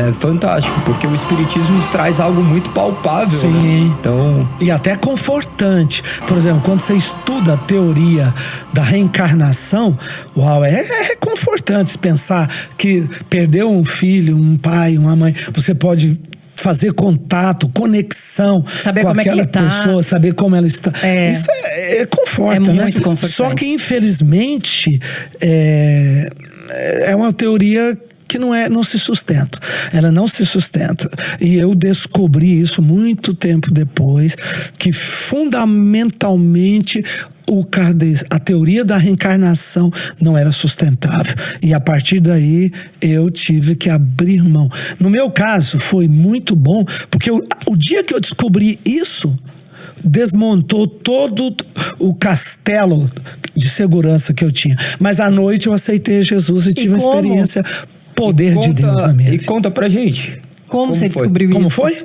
é fantástico, porque o Espiritismo nos traz algo muito palpável. Sim. Né? Então... E até confortante. Por exemplo, quando você estuda a teoria da reencarnação, uau, é confortante pensar que perdeu um filho, um pai, uma mãe, você pode fazer contato, conexão saber com como aquela é que ele pessoa, saber como ela está. Isso conforta, né? Muito confortante. Só que, infelizmente, é uma teoria que não se sustenta. Ela não se sustenta. E eu descobri isso muito tempo depois, que fundamentalmente a teoria da reencarnação não era sustentável. E a partir daí eu tive que abrir mão. No meu caso foi muito bom, porque o dia que eu descobri isso, desmontou todo o castelo de segurança que eu tinha. Mas à noite eu aceitei Jesus e tive uma experiência poder de Deus na minha vida. E conta pra gente. Como você descobriu isso? Como foi?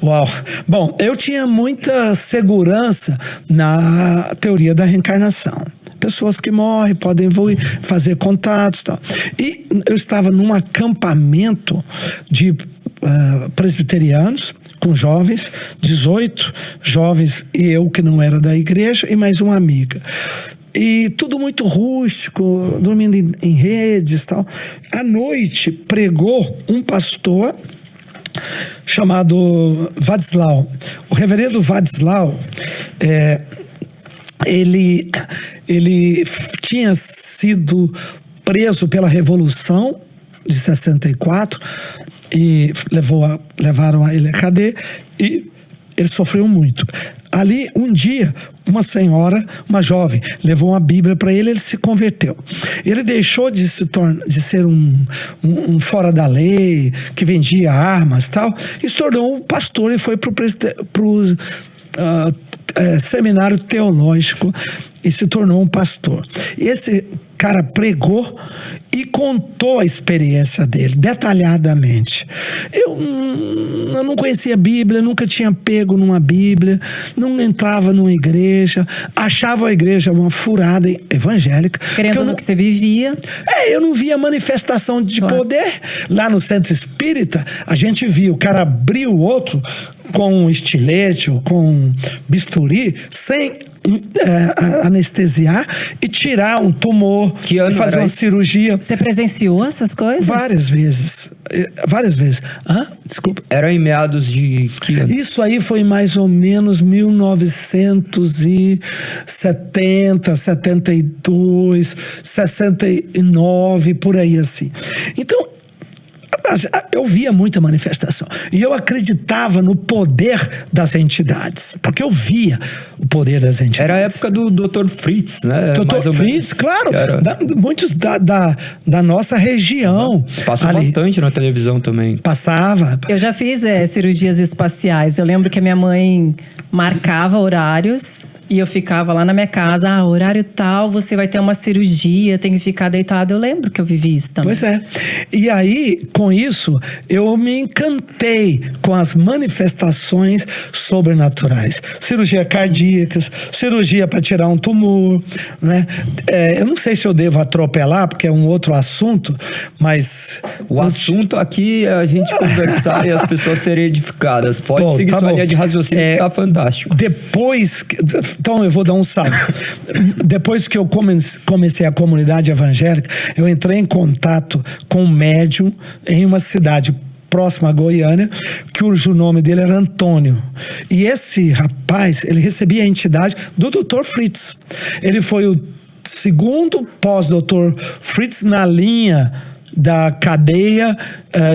Uau. Bom, eu tinha muita segurança na teoria da reencarnação. Pessoas que morrem podem evoluir, fazer contatos e tal. E eu estava num acampamento de presbiterianos, com jovens, 18 jovens, e eu que não era da igreja, e mais uma amiga. E tudo muito rústico, dormindo em redes e tal. À noite, pregou um pastor chamado Vadislau. O reverendo Vadislau, ele tinha sido preso pela Revolução de 64 e levaram ele à cadeia, e ele sofreu muito. Ali, um dia, uma senhora, uma jovem, levou uma Bíblia para ele, ele se converteu. Ele deixou de ser um fora da lei, que vendia armas e tal, e se tornou um pastor e foi para o seminário teológico e se tornou um pastor. E esse cara pregou e contou a experiência dele, detalhadamente. Eu não conhecia a Bíblia, nunca tinha pego numa Bíblia, não entrava numa igreja, achava a igreja uma furada evangélica. Querendo no que você vivia. Eu não via manifestação de poder. Lá no centro espírita, a gente via o cara abrir o outro com um estilete ou com um bisturi, sem anestesiar e tirar um tumor e fazer uma cirurgia. Você presenciou essas coisas? Várias vezes. Desculpa. Era em meados de que ano? Isso aí foi mais ou menos 1970, 72, 69, por aí assim. Então, eu via muita manifestação e eu acreditava no poder das entidades, porque eu via o poder das entidades. Era a época do Dr. Fritz, né? Dr. Fritz, claro, muitos da nossa região. Passou bastante na televisão também. Passava. Eu já fiz cirurgias espaciais. Eu lembro que a minha mãe marcava horários e eu ficava lá na minha casa, horário tal, você vai ter uma cirurgia, tem que ficar deitado. Eu lembro que eu vivi isso também. Pois é. E aí, com isso, eu me encantei com as manifestações sobrenaturais. Cirurgia cardíacas, cirurgia para tirar um tumor, né? Eu não sei se eu devo atropelar, porque é um outro assunto, mas... O assunto aqui é a gente conversar e as pessoas serem edificadas. Pode seguir sua linha de raciocínio, que tá fantástico. Então eu vou dar um salto. Depois que eu comecei a comunidade evangélica, eu entrei em contato com um médium em uma cidade próxima a Goiânia, cujo nome dele era Antônio. E esse rapaz, ele recebia a entidade do Dr. Fritz. Ele foi o segundo pós-Dr. Fritz na linha da cadeia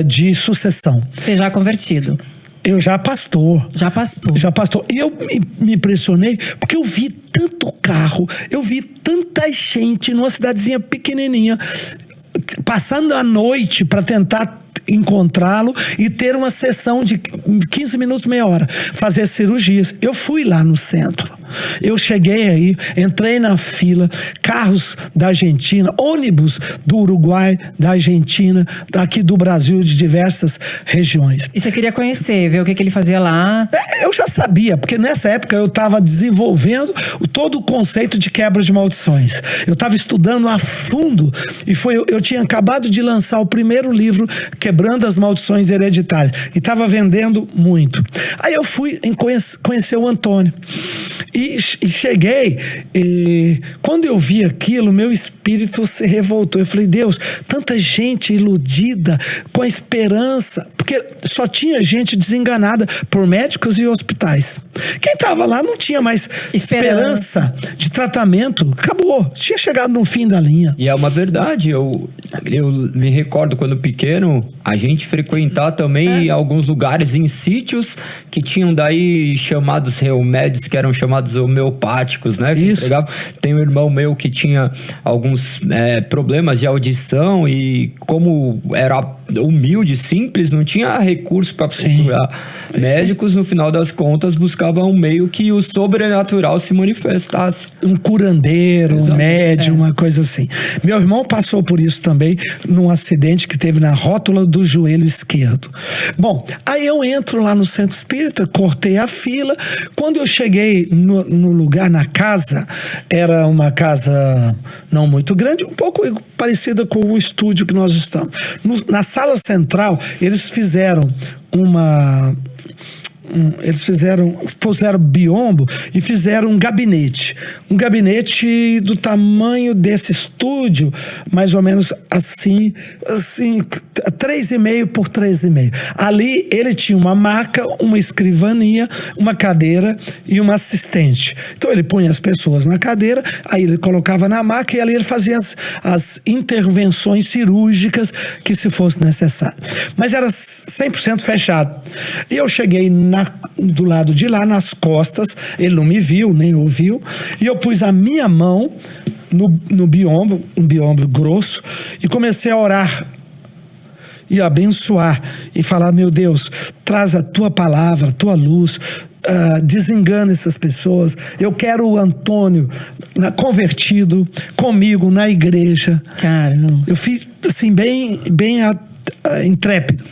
de sucessão. Você já convertido? Eu já pastor. Já pastor. E eu me impressionei porque eu vi tanto carro, eu vi tanta gente numa cidadezinha pequenininha, passando a noite para tentar encontrá-lo e ter uma sessão de 15 minutos, meia hora, fazer cirurgias. Eu fui lá no centro. Eu cheguei aí, entrei na fila, carros da Argentina, ônibus do Uruguai, da Argentina, daqui do Brasil, de diversas regiões. E você queria conhecer, ver o que ele fazia lá? Eu já sabia, porque nessa época eu estava desenvolvendo todo o conceito de quebra de maldições. Eu estava estudando a fundo e eu tinha acabado de lançar o primeiro livro, Quebrando quebrando as maldições hereditárias. E estava vendendo muito. Aí eu fui conhecer o Antônio. E cheguei, e quando eu vi aquilo, meu espírito se revoltou. Eu falei, Deus, tanta gente iludida com a esperança, porque só tinha gente desenganada por médicos e hospitais. Quem estava lá não tinha mais esperança de tratamento. Acabou, tinha chegado no fim da linha. E é uma verdade, eu me recordo quando pequeno, a gente frequentar também alguns lugares em sítios que tinham daí chamados remédios, que eram chamados homeopáticos, né? Isso. Tem um irmão meu que tinha alguns problemas de audição e como era humilde, simples, não tinha recurso para procurar médicos, no final das contas buscavam um meio que o sobrenatural se manifestasse. Um curandeiro, um médium, uma coisa assim. Meu irmão passou por isso também num acidente que teve na rótula do joelho esquerdo. Bom, aí eu entro lá no centro espírita, cortei a fila. Quando eu cheguei no lugar, na casa, era uma casa não muito grande, um pouco parecida com o estúdio que nós estamos. Na sala central, eles fizeram puseram biombo e fizeram um gabinete do tamanho desse estúdio, mais ou menos assim 3,5 por 3,5. Ali ele tinha uma maca, uma escrivania, uma cadeira e uma assistente. Então ele punha as pessoas na cadeira, aí ele colocava na maca e ali ele fazia as intervenções cirúrgicas que se fosse necessário. Mas era 100% fechado. E eu cheguei do lado de lá, nas costas, ele não me viu, nem ouviu, e eu pus a minha mão no biombo, um biombo grosso, e comecei a orar e abençoar e falar, meu Deus, traz a tua palavra, a tua luz, desengana essas pessoas. Eu quero o Antônio convertido comigo na igreja. Caramba. Eu fiz assim bem intrépido.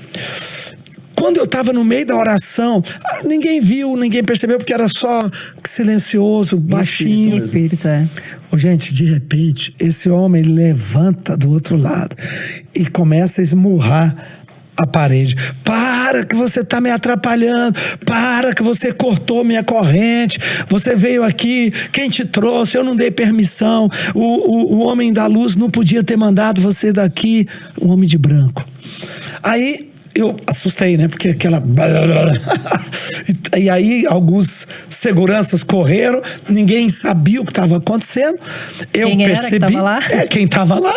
Quando eu estava no meio da oração, ninguém viu, ninguém percebeu, porque era só silencioso, baixinho. Espírito, Gente, de repente, esse homem levanta do outro lado e começa a esmurrar a parede. Para que você está me atrapalhando, para que você cortou minha corrente, você veio aqui, quem te trouxe, eu não dei permissão, o homem da luz não podia ter mandado você daqui, um homem de branco. Aí eu assustei, né? Porque aquela... E aí alguns seguranças correram, ninguém sabia o que estava acontecendo. Eu quem percebi. Era que tava lá? Quem estava lá.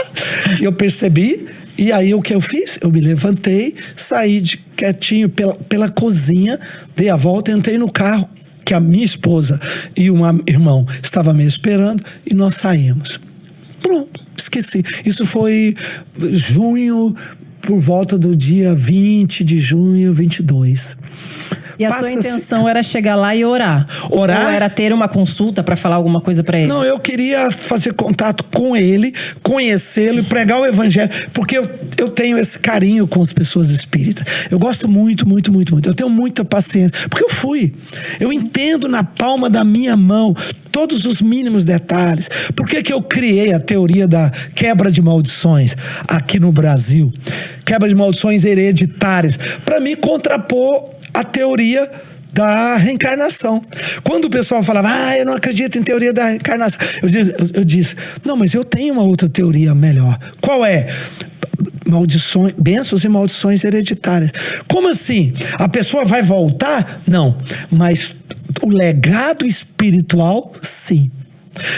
Eu percebi. E aí o que eu fiz? Eu me levantei, saí quietinho pela cozinha, dei a volta, entrei no carro, que a minha esposa e um irmão estavam me esperando, e nós saímos. Pronto, esqueci. Isso foi junho, por volta do dia 20 de junho, 22. E a sua intenção era chegar lá e orar? Orar? Ou era ter uma consulta para falar alguma coisa para ele? Não, eu queria fazer contato com ele, conhecê-lo e pregar o evangelho, porque eu tenho esse carinho com as pessoas espíritas. Eu gosto muito, muito, muito, muito. Eu tenho muita paciência, porque eu fui. Eu entendo na palma da minha mão todos os mínimos detalhes. Por que eu criei a teoria da quebra de maldições aqui no Brasil? Quebra de maldições hereditárias. Para mim, contrapor a teoria da reencarnação. Quando o pessoal falava, eu não acredito em teoria da reencarnação, eu disse, não, mas eu tenho uma outra teoria melhor. Qual é? Maldições, bênçãos e maldições hereditárias. Como assim? A pessoa vai voltar? Não. Mas o legado espiritual, sim.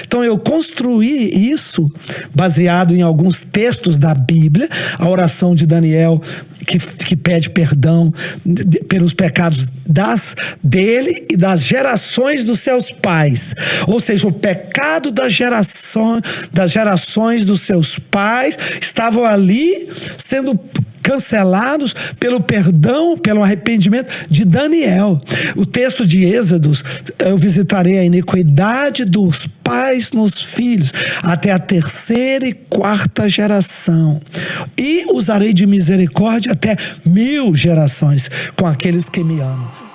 Então eu construí isso baseado em alguns textos da Bíblia, a oração de Daniel que pede perdão pelos pecados dele e das gerações dos seus pais. Ou seja, o pecado das gerações dos seus pais estavam ali sendo cancelados pelo perdão, pelo arrependimento de Daniel. O texto de Êxodos, eu visitarei a iniquidade dos pais nos filhos, até a 3ª e 4ª geração, e usarei de misericórdia até 1000 gerações com aqueles que me amam.